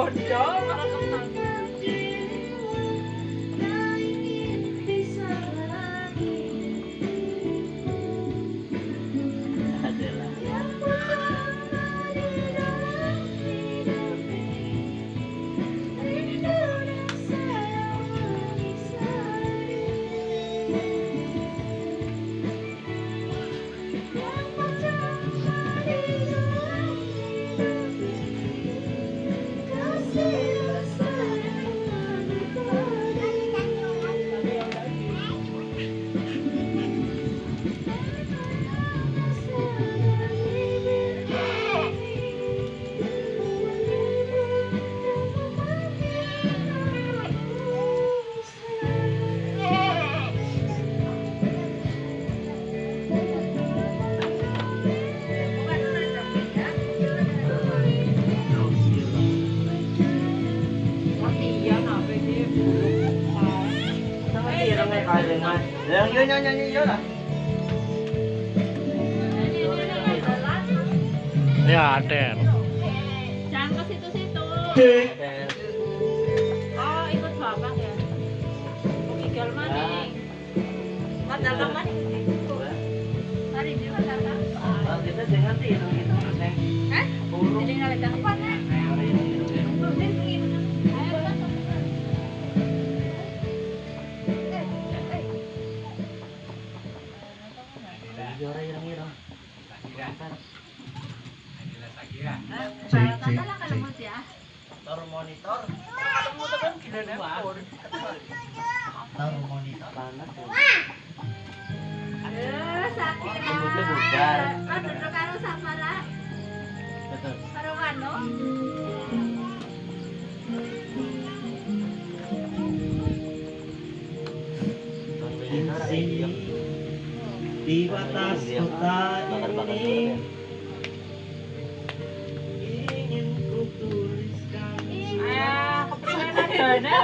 Cok, para kentang. Yun lah. Ya, Aden. Jangan ke situ-situ. Oh, ikut bapak ya. Miguel maning. Padahal kan maning. Hari ini padahal. Kita jangan tidur gitu, Neng. Hah? Jadi nggak ada tempat, Neng. Juara irang-irang. Tor monitor. Tor monitor panas. Aduh, sakit ya. Rambutnya bubar. Kan duduk karo Samara. Betul. Karo Wano. Di batas kota ini ingin ku tuliskan. Kepengen ada